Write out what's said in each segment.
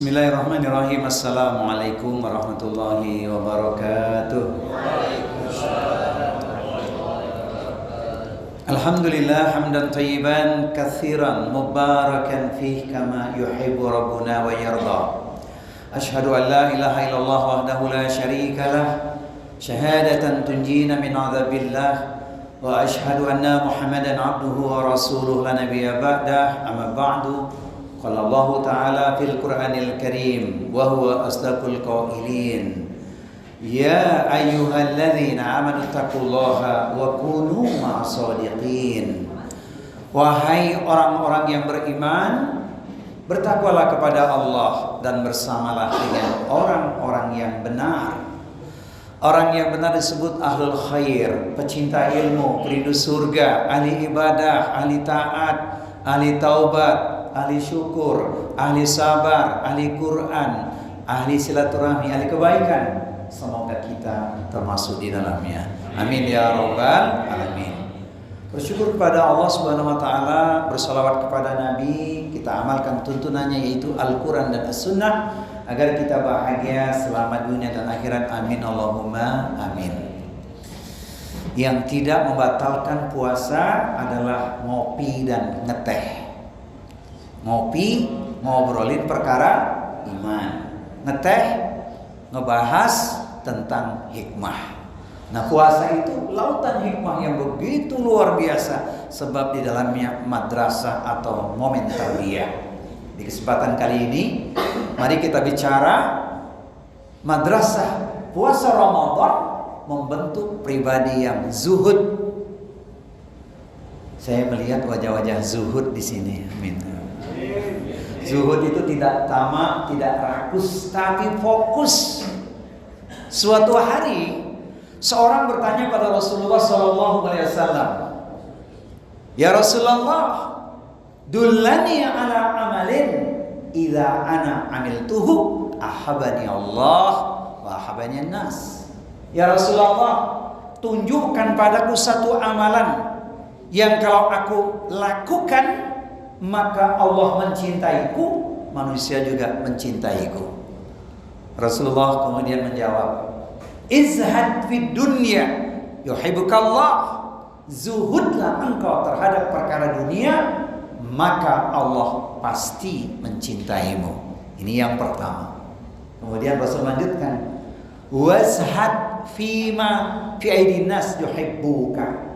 Bismillahirrahmanirrahim. Assalamualaikum warahmatullahi wabarakatuh. Alhamdulillah hamdan tayyiban katsiran mubarakan fih kama yuhibbu rabbuna wa yarda. Ashhadu an la ilaha illallah wahdahu la syarika lah syahadatan tunjina min adzabillah wa ashhadu anna Muhammadan abduhu wa rasuluhu la nabiyya ba'dah. Amma ba'du. Qala Allah Ta'ala fil Qur'anil Karim wa huwa asdaqul qailin. Ya ayyuhalladzina amanu taqullaha wa kunu ma'as-shadiqin. Wahai orang-orang yang beriman, bertakwalah kepada Allah dan bersamalah dengan orang-orang yang benar. Orang yang benar disebut ahlul khair, pecinta ilmu, perindu surga, ahli ibadah, ahli taat, ahli taubat, ahli syukur, ahli sabar, ahli Quran, ahli silaturahmi, ahli kebaikan. Semoga kita termasuk di dalamnya. Amin ya rabbal alamin. Bersyukur kepada Allah Subhanahu wa taala, bersalawat kepada Nabi, kita amalkan tuntunannya yaitu Al-Qur'an dan As-Sunnah agar kita bahagia selamat dunia dan akhirat. Amin Allahumma amin. Yang tidak membatalkan puasa adalah ngopi dan ngeteh. Ngopi, ngobrolin perkara iman. Ngeteh, ngebahas tentang hikmah. Nah, puasa itu lautan hikmah yang begitu luar biasa, sebab di dalamnya madrasah atau momen tarbiyah. Di kesempatan kali ini, mari kita bicara madrasah puasa Ramadan membentuk pribadi yang zuhud. Saya melihat wajah-wajah zuhud di sini. Amin. Zuhud itu tidak tamak, tidak rakus, tapi fokus. Suatu hari seorang bertanya pada Rasulullah SAW, "Ya Rasulullah, dullani ala amalin idza ana amiltuhu ahabani Allah wa ahabani nas." Ya Rasulullah, tunjukkan padaku satu amalan yang kalau aku lakukan maka Allah mencintaiku, manusia juga mencintaiku. Rasulullah kemudian menjawab, "Izhad fid dunya yuhibbukallah." Zuhudlah engkau terhadap perkara dunia, maka Allah pasti mencintaimu. Ini yang pertama. Kemudian Rasul lanjutkan, "Wazhad fima fi aidin nas yuhibbuka."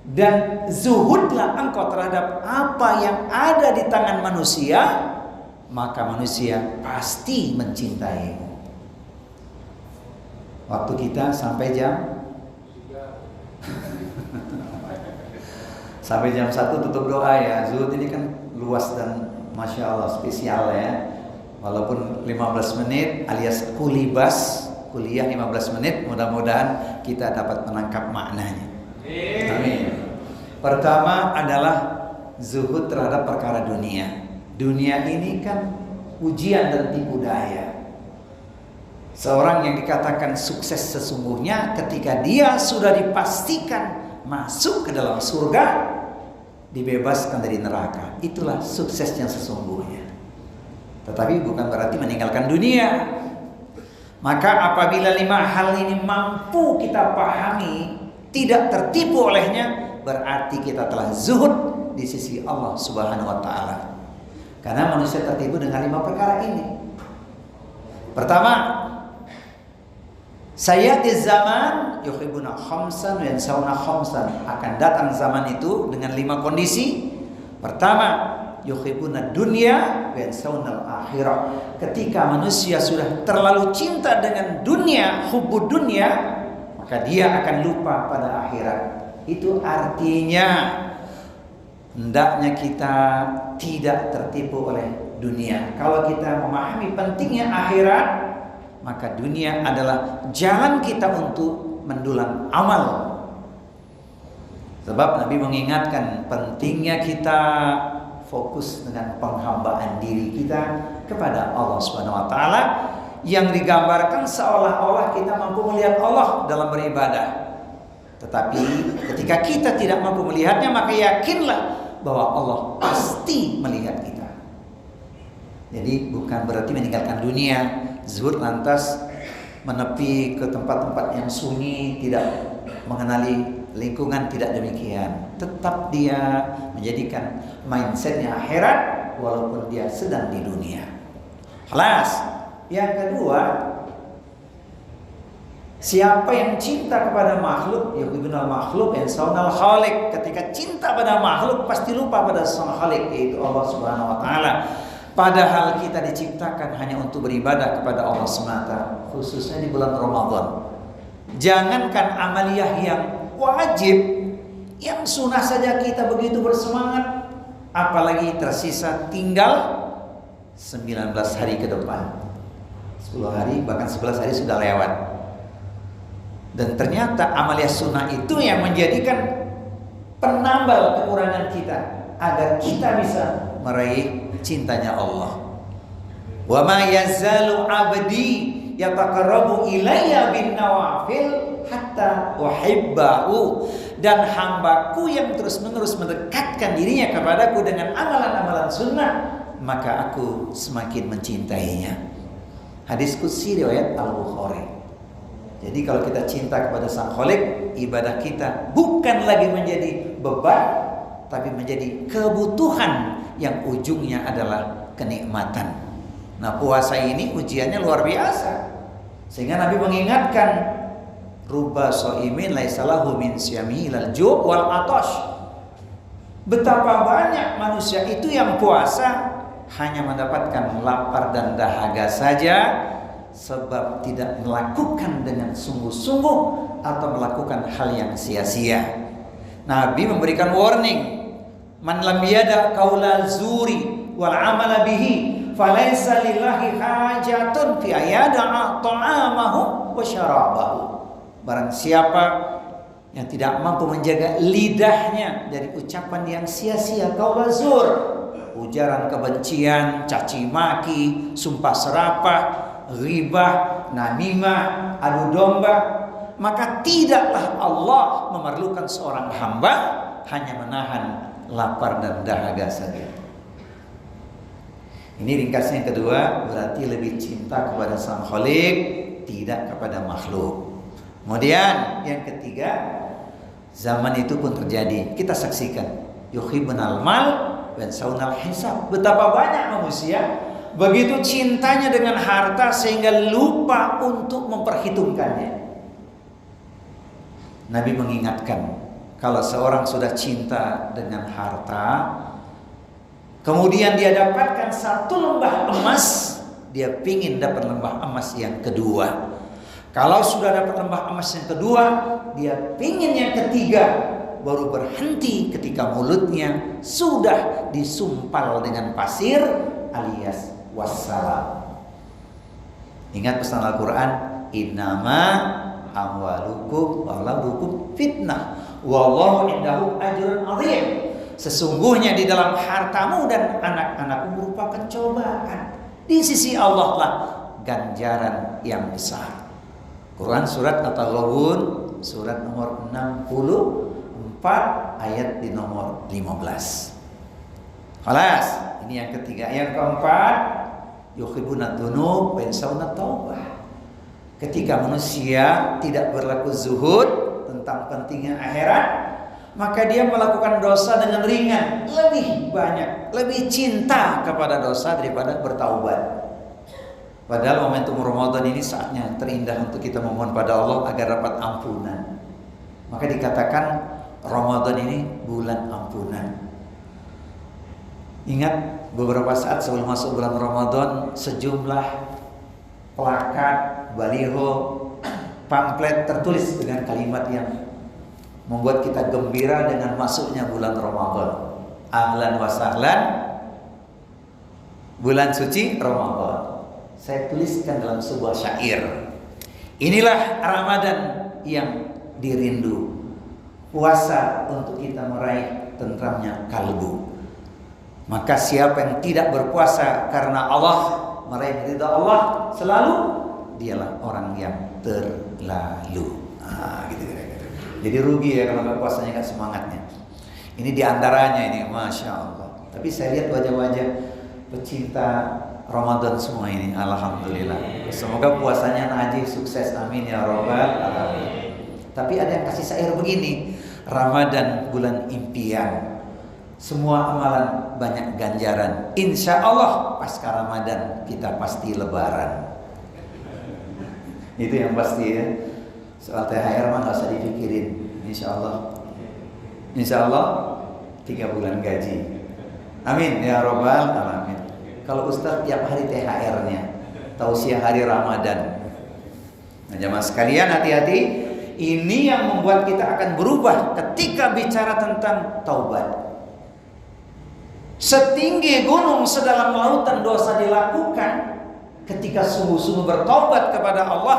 Dan zuhudlah engkau terhadap apa yang ada di tangan manusia, maka manusia pasti mencintaimu. Waktu kita sampai jam sampai jam 1 tutup doa ya. Zuhud ini kan luas dan Masya Allah spesial ya. Walaupun 15 menit alias kulibas, kuliah 15 menit, mudah-mudahan kita dapat menangkap maknanya. Amin. Pertama adalah zuhud terhadap perkara dunia. Dunia ini kan ujian dan tipu daya. Seorang yang dikatakan sukses sesungguhnya ketika dia sudah dipastikan masuk ke dalam surga, dibebaskan dari neraka. Itulah sukses yang sesungguhnya. Tetapi bukan berarti meninggalkan dunia. Maka apabila 5 hal ini mampu kita pahami, tidak tertipu olehnya, berarti kita telah zuhud di sisi Allah Subhanahu wa taala. Karena manusia tertipu dengan 5 perkara ini. Pertama, sayatiz zaman yuhibbuna khamsan wa yansawna khamsan. Akan datang zaman itu dengan 5 kondisi. Pertama, yuhibbuna dunya wa yansawna akhirah. Ketika manusia sudah terlalu cinta dengan dunia, hubbud dunya, maka dia akan lupa pada akhirat. Itu artinya hendaknya kita tidak tertipu oleh dunia. Kalau kita memahami pentingnya akhirat, maka dunia adalah jalan kita untuk mendulang amal. Sebab Nabi mengingatkan pentingnya kita fokus dengan penghambaan diri kita kepada Allah Subhanahu wa taala, yang digambarkan seolah-olah kita mampu melihat Allah dalam beribadah. Tetapi ketika kita tidak mampu melihatnya, maka yakinlah bahwa Allah pasti melihat kita. Jadi bukan berarti meninggalkan dunia, zuhud lantas menepi ke tempat-tempat yang sunyi, tidak mengenali lingkungan, tidak demikian. Tetap dia menjadikan mindsetnya akhirat walaupun dia sedang di dunia. Kelas yang kedua, siapa yang cinta kepada makhluk, yuhibbunal makhluk yansawunal khaliq. Ketika cinta pada makhluk pasti lupa pada sang khaliq, yaitu Allah Subhanahu wa taala. Padahal kita diciptakan hanya untuk beribadah kepada Allah semata, khususnya di bulan Ramadan. Jangankan amaliyah yang wajib, yang sunnah saja kita begitu bersemangat, apalagi tersisa tinggal 19 hari ke depan. 10 hari bahkan 11 hari sudah lewat. Dan ternyata amaliyah sunnah itu yang menjadikan penambal kekurangan kita agar kita bisa meraih cintanya Allah. Wa ma yazalu 'abdi yataqarrabu ilayya bin nawafil hatta uhibbahu. Dan hambaku yang terus-menerus mendekatkan dirinya kepadaku dengan amalan-amalan sunnah, maka aku semakin mencintainya. Hadis qudsi riwayat Al-Bukhari. Jadi kalau kita cinta kepada Sang Khaliq, ibadah kita bukan lagi menjadi beban, tapi menjadi kebutuhan yang ujungnya adalah kenikmatan. Nah, puasa ini ujiannya luar biasa. Sehingga Nabi mengingatkan, ruba shaimin laisa lahu min siyamihi ilal ju' wal atash. Betapa banyak manusia itu yang puasa hanya mendapatkan lapar dan dahaga saja, sebab tidak melakukan dengan sungguh-sungguh atau melakukan hal yang sia-sia. Nabi memberikan warning, man lam yada qaula zuri wal amala bihi falaysa lillahi hajatun fi ayada'a ta'amahu wa syarabahu. Barang siapa yang tidak mampu menjaga lidahnya dari ucapan yang sia-sia, qaula zur, ujaran kebencian, caci maki, sumpah serapah, ghibah, namimah, adu domba, maka tidaklah Allah memerlukan seorang hamba hanya menahan lapar dan dahaga saja. Ini ringkasnya yang kedua, berarti lebih cinta kepada Sang Khaliq, tidak kepada makhluk. Kemudian yang ketiga, zaman itu pun terjadi, kita saksikan, yuhibbunal mal yansawunal hisab. Betapa banyak manusia begitu cintanya dengan harta sehingga lupa untuk memperhitungkannya. Nabi mengingatkan, kalau seorang sudah cinta dengan harta, kemudian dia dapatkan satu lembah emas, dia pingin dapat lembah emas yang kedua. Kalau sudah dapat lembah emas yang kedua, dia pingin yang ketiga. Baru berhenti ketika mulutnya sudah disumpal dengan pasir alias wassalam. Ingat pesan Al-Quran, innama amwalukum wa auladukum fitnah wallahu indahu ajrun azim. Sesungguhnya di dalam hartamu dan anak-anakmu merupakan cobaan. Di sisi Allah lah ganjaran yang besar. Quran surat At-Taghabun surat nomor 64 ayat di nomor 15. Khalas, ini yang ketiga. Yang keempat, yuhibbunad dzunub wa yansawunat taubah. Ketika manusia tidak berlaku zuhud tentang pentingnya akhirat, maka dia melakukan dosa dengan ringan, lebih banyak, lebih cinta kepada dosa daripada bertaubat. Padahal momentum Ramadan ini saatnya terindah untuk kita memohon pada Allah agar dapat ampunan. Maka dikatakan Ramadan ini bulan ampunan. Ingat beberapa saat sebelum masuk bulan Ramadan, sejumlah plakat, baliho, pamflet tertulis dengan kalimat yang membuat kita gembira dengan masuknya bulan Ramadan. Ahlan wa sahlan, bulan suci Ramadan. Saya tuliskan dalam sebuah syair. Inilah Ramadan yang dirindu, puasa untuk kita meraih tentramnya kalbu. Maka siapa yang tidak berpuasa karena Allah, meraih ridha Allah selalu, dialah orang yang terlalu. Gitu. Jadi rugi ya kalau nggak puasanya, nggak semangatnya. Ini diantaranya ini, masya Allah. Tapi saya lihat wajah-wajah pecinta Ramadan semua ini, alhamdulillah. Semoga puasanya Najih sukses, amin ya robbal alamin. Tapi ada yang kasih syair begini, Ramadan bulan impian, semua amalan banyak ganjaran. Insya Allah pasca Ramadan kita pasti lebaran. Itu yang pasti ya. Soal THR mah nggak usah dipikirin. Insya Allah 3 bulan gaji. Amin ya robbal alamin. Kalau Ustaz tiap hari THR-nya, tausiah hari Ramadan. Nah, jamaah sekalian hati-hati. Ini yang membuat kita akan berubah ketika bicara tentang taubat. Setinggi gunung, sedalam lautan dosa dilakukan, ketika sungguh-sungguh bertobat kepada Allah,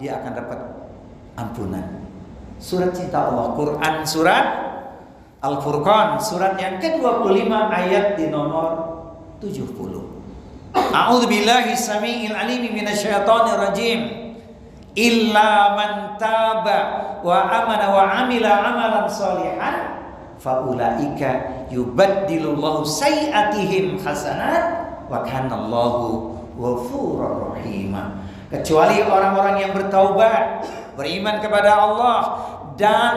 dia akan dapat ampunan. Surat cinta Allah, Quran surat Al-Furqan, surat yang ke-25 ayat di nomor 70. A'udzubillahi samii'il 'aliim minasyaitonir rajim. Illa man taba wa amana wa 'amila 'amalan shalihan faulaika yubaddilullahu sayyi'atihim hasanat wa kanallahu ghafurur rahim. Kecuali orang-orang yang bertaubat, beriman kepada Allah dan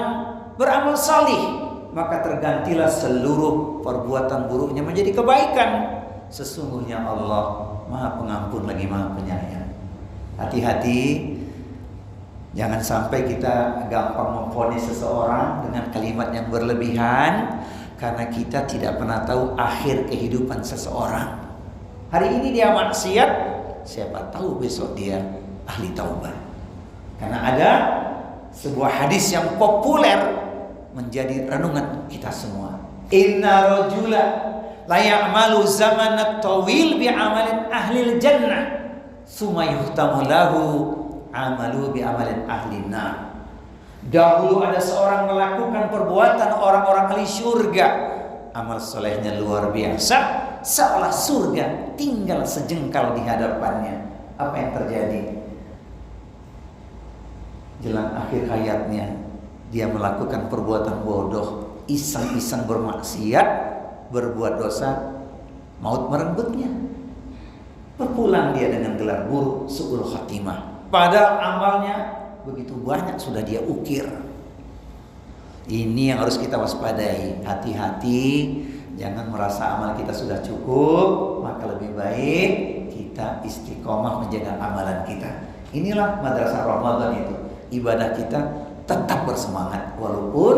beramal salih, maka tergantilah seluruh perbuatan buruknya menjadi kebaikan. Sesungguhnya Allah Maha Pengampun lagi Maha Penyayang. Hati-hati, jangan sampai kita gampang memvonis seseorang dengan kalimat yang berlebihan, karena kita tidak pernah tahu akhir kehidupan seseorang. Hari ini dia maksiat, siapa tahu besok dia ahli taubat. Karena ada sebuah hadis yang populer menjadi renungan kita semua. Inna rajula la ya'malu zamanat tawil bi amalin ahlil jannah summa yuhtamu lahu amalu bi amalin ahlin nar. Dahulu ada seorang melakukan perbuatan orang-orang ahli surga, amal solehnya luar biasa, seolah surga tinggal sejengkal di hadapannya. Apa yang terjadi? Jelang akhir hayatnya dia melakukan perbuatan bodoh, iseng-iseng bermaksiat, berbuat dosa, maut merenggutnya. Berpulang dia dengan gelar buruk, su'ul khatimah. Padahal amalnya begitu banyak sudah dia ukir. Ini yang harus kita waspadai. Hati-hati, jangan merasa amal kita sudah cukup, maka lebih baik kita istiqomah menjaga amalan kita. Inilah madrasah Ramadan itu. Ibadah kita tetap bersemangat walaupun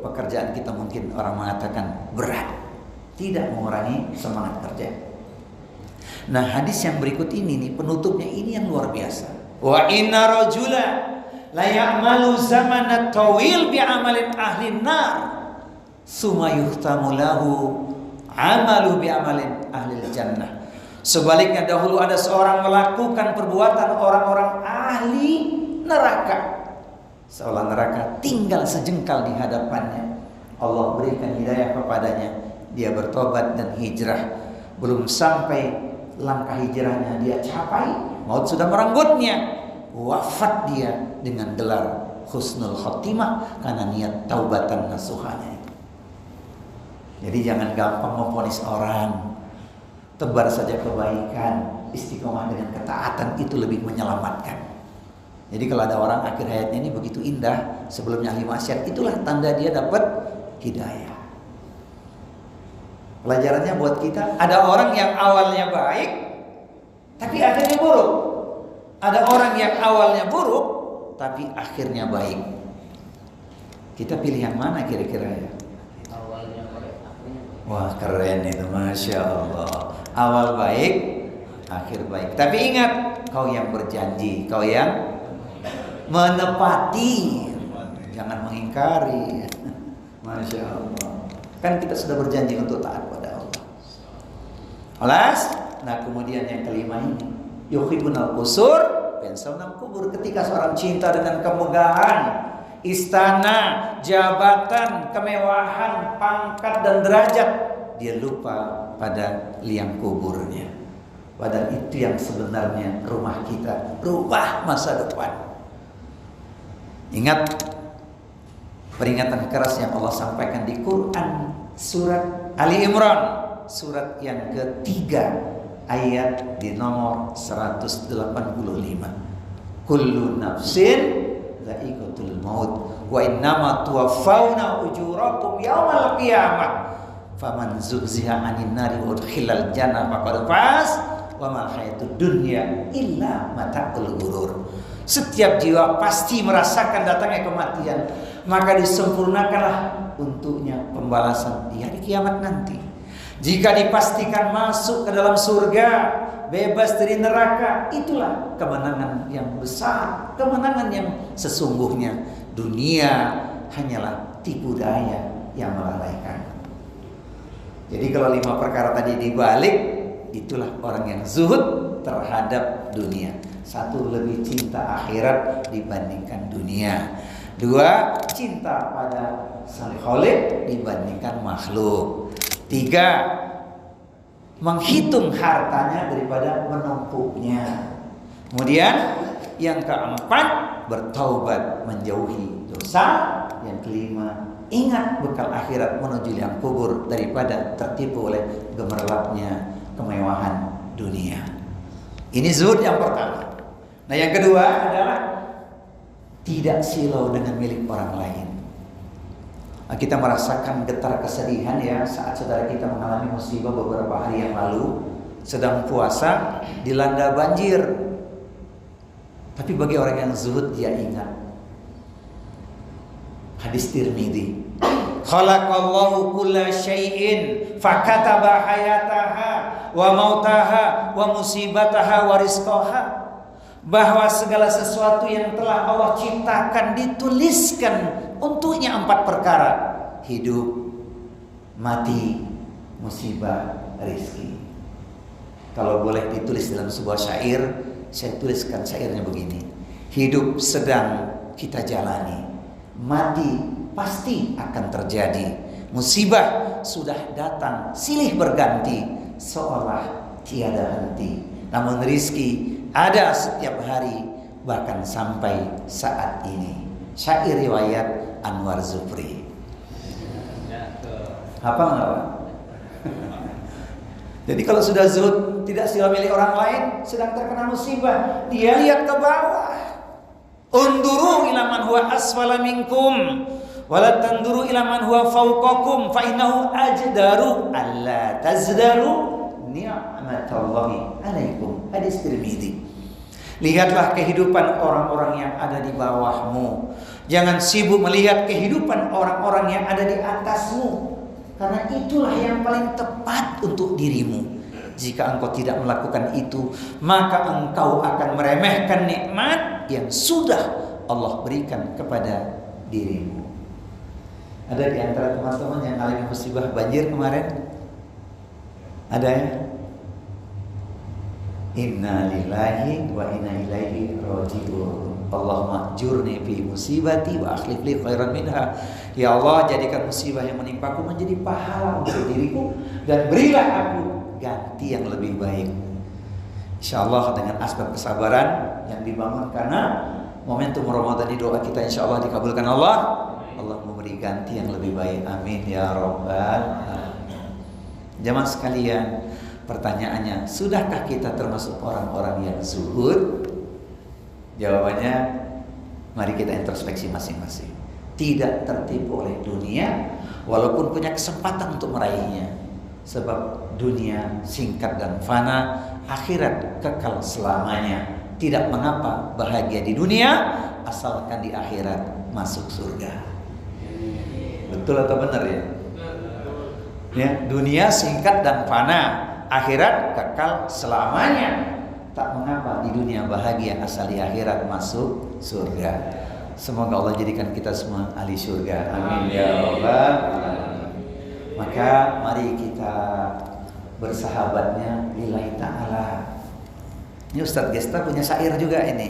pekerjaan kita mungkin orang mengatakan berat, tidak mengurangi semangat kerja. Nah, hadis yang berikut ini nih, penutupnya ini yang luar biasa. Wa inna rajula la ya'malu zamanat tawil bi amalin ahlin nar summa yuhtamu lahu amalu bi amalin ahlil jannah. Sebaliknya dahulu ada seorang melakukan perbuatan orang-orang ahli neraka, seolah neraka tinggal sejengkal di hadapannya. Allah berikan hidayah kepadanya, dia bertobat dan hijrah. Belum sampai langkah hijrahnya dia capai, maut sudah merenggutnya. Wafat dia dengan gelar husnul khotimah karena niat taubatan nasuhanya. Jadi jangan gampang memvonis orang. Tebar saja kebaikan, istiqomah dengan ketaatan, itu lebih menyelamatkan. Jadi kalau ada orang akhir hayatnya ini begitu indah, sebelumnya ahli maksiat, itulah tanda dia dapat hidayah. Pelajarannya buat kita, ada orang yang awalnya baik tapi akhirnya buruk. Ada orang yang awalnya buruk tapi akhirnya baik. Kita pilih yang mana kira-kira ya? Awalnya baik, akhirnya baik. Wah, keren itu, Masya Allah. Awal baik, akhir baik. Tapi ingat, kau yang berjanji, kau yang menepati, jangan mengingkari. Masya Allah. Kan kita sudah berjanji untuk taat pada Allah. Alas, nah kemudian yang kelima ini, yuhibbunal qusur pensaunal kubur. Ketika seorang cinta dengan kemegahan, istana, jabatan, kemewahan, pangkat dan derajat, dia lupa pada liang kuburnya. Padahal itu yang sebenarnya rumah kita, rumah masa depan. Ingat peringatan keras yang Allah sampaikan di Quran surat Ali Imran, surat yang ketiga ayat di nomor 185. Kullu nafsin dha'iqatul maut wa innama tuwaffawna ujurakum yaumal qiyamah faman zuhziha 'anil nari wa udkhilal jannah faqad faz wa mal hayatud dunya illa mata'ul ghurur. Setiap jiwa pasti merasakan datangnya kematian, maka disempurnakanlah untuknya pembalasan di hari kiamat nanti. Jika dipastikan masuk ke dalam surga, bebas dari neraka, itulah kemenangan yang besar, kemenangan yang sesungguhnya. Dunia hanyalah tipu daya yang melalaikan. Jadi kalau 5 perkara tadi dibalik, itulah orang yang zuhud terhadap dunia. 1, lebih cinta akhirat dibandingkan dunia. 2, cinta pada sang khaliq dibandingkan makhluk. 3, menghitung hartanya daripada menumpuknya. Kemudian yang keempat, bertaubat menjauhi dosa. Yang kelima, ingat bekal akhirat menuju liang kubur daripada tertipu oleh gemerlapnya kemewahan dunia. Ini zuhud yang pertama. Nah, yang kedua adalah tidak silau dengan milik orang lain. Kita merasakan getar kesedihan ya saat saudara kita mengalami musibah beberapa hari yang lalu, sedang puasa dilanda banjir. Tapi bagi orang yang zuhud, dia ingat hadis Tirmidzi, khalaqallahu kulla syai'in fakataba hayataha wa mautaha wa musibataha wa rizqaha, bahwa segala sesuatu yang telah Allah ciptakan dituliskan untuknya 4 perkara: hidup, mati, musibah, rizki. Kalau boleh ditulis dalam sebuah syair, saya tuliskan syairnya begini: hidup sedang kita jalani, mati pasti akan terjadi, musibah sudah datang silih berganti seolah tiada henti, namun rizki ada setiap hari bahkan sampai saat ini. Syair riwayat Anwar Zufri. Hafal nggak Pak? Jadi kalau sudah zuhud, tidak silau milik orang lain, sedang terkena musibah, dia lihat ke bawah. Unduru ila man huwa asfala minkum wala tanduru ila man huwa fawqakum fa innahu ajdaru alla tazdaru ni'matallahi alaikum. Hadis Tirmidzi. Lihatlah kehidupan orang-orang yang ada di bawahmu. Jangan sibuk melihat kehidupan orang-orang yang ada di atasmu, karena itulah yang paling tepat untuk dirimu. Jika engkau tidak melakukan itu, maka engkau akan meremehkan nikmat yang sudah Allah berikan kepada dirimu. Ada di antara teman-teman yang alami musibah banjir kemarin? Ada ya? Inna lillahi wa inna ilaihi raji'un. Allahumma ajurni fi musibati wa akhlif li khairan minha. Ya Allah, jadikan musibah yang menimpaku menjadi pahala untuk diriku dan berilah aku ganti yang lebih baik. Insyaallah dengan aspek kesabaran yang dibangun karena momentum Ramadan di doa kita insyaallah dikabulkan Allah. Allah memberi ganti yang lebih baik. Amin ya rabbal alamin. Jamaah sekalian, pertanyaannya, sudahkah kita termasuk orang-orang yang zuhud? Jawabannya, mari kita introspeksi masing-masing. Tidak tertipu oleh dunia, walaupun punya kesempatan untuk meraihnya. Sebab dunia singkat dan fana, akhirat kekal selamanya. Tidak mengapa bahagia di dunia, asalkan di akhirat masuk surga. Betul atau benar ya? Ya, dunia singkat dan fana, akhirat kekal selamanya. Tak mengapa di dunia bahagia, asal di akhirat masuk surga. Semoga Allah jadikan kita semua ahli surga. Amin ya rabbal alamin. Maka mari kita bersahabatnya lillahi ta'ala. Ini Ustadz Gesta punya syair juga ini.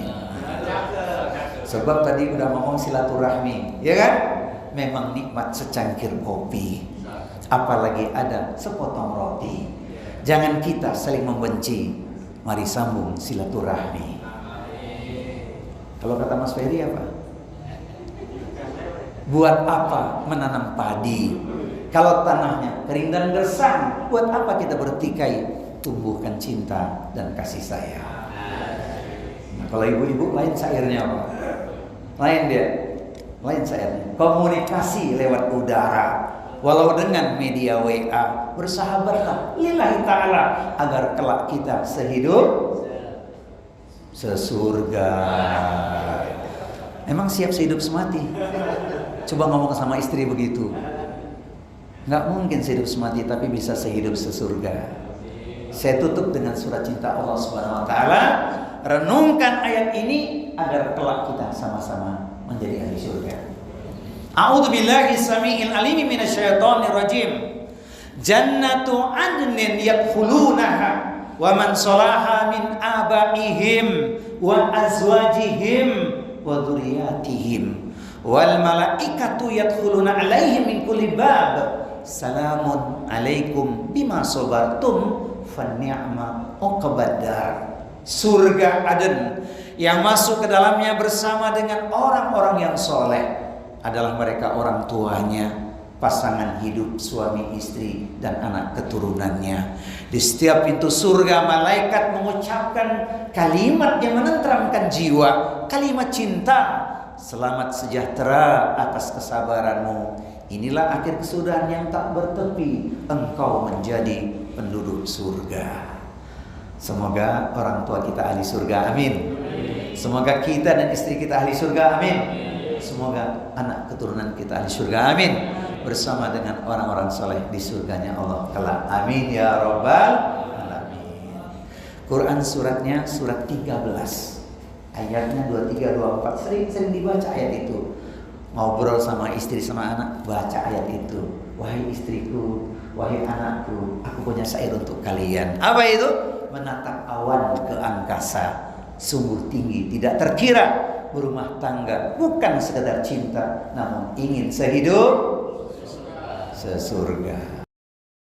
Sebab tadi udah ngomong silaturahmi, ya kan? Memang nikmat secangkir kopi, apalagi ada sepotong roti. Jangan kita saling membenci, mari sambung silaturahmi. Kalau kata Mas Ferry apa? Buat apa menanam padi kalau tanahnya kering dan gersang? Buat apa kita bertikai tumbuhkan cinta dan kasih sayang. Nah, kalau ibu-ibu lain syairnya apa? Lain dia, lain syairnya. Komunikasi lewat udara, walau dengan media WA. Bersahabatlah lillahi ta'ala agar kelak kita sehidup sesurga. Emang siap sehidup semati? Coba ngomong sama istri begitu. Nggak mungkin sehidup semati, tapi bisa sehidup sesurga. Saya tutup dengan surat cinta Allah Subhanahu wa taala. Renungkan ayat ini agar kelak kita sama-sama menjadi ahli surga. A'udzu billahi samiil alim minasyaitonir rajim. Jannatu 'adnin yadkhulunaha wa man salaha min abaihim wa azwajihim wa dzurriyyatihim wal malaikatu yadkhuluna 'alaihim min kulli bab. Salamun alaikum bima sabartum fanni'ma uqbadar. Surga Aden yang masuk ke dalamnya bersama dengan orang-orang yang soleh adalah mereka orang tuanya, pasangan hidup suami istri dan anak keturunannya. Di setiap pintu surga malaikat mengucapkan kalimat yang menenteramkan jiwa, kalimat cinta. Selamat sejahtera atas kesabaranmu. Inilah akhir kesudahan yang tak bertepi. Engkau menjadi penduduk surga. Semoga orang tua kita ahli surga, amin. Semoga kita dan istri kita ahli surga, amin. Semoga anak keturunan kita ahli surga, amin. Bersama dengan orang-orang soleh di surganya Allah kelak, amin ya rabbal alamin. Quran suratnya surat 13, ayatnya 23-24. Sering dibaca ayat itu. Ngobrol sama istri sama anak, baca ayat itu. Wahai istriku, wahai anakku, aku punya syair untuk kalian. Apa itu? Menatap awan ke angkasa, sungguh tinggi tidak terkira. Berumah tangga bukan sekedar cinta, namun ingin sehidup sesurga.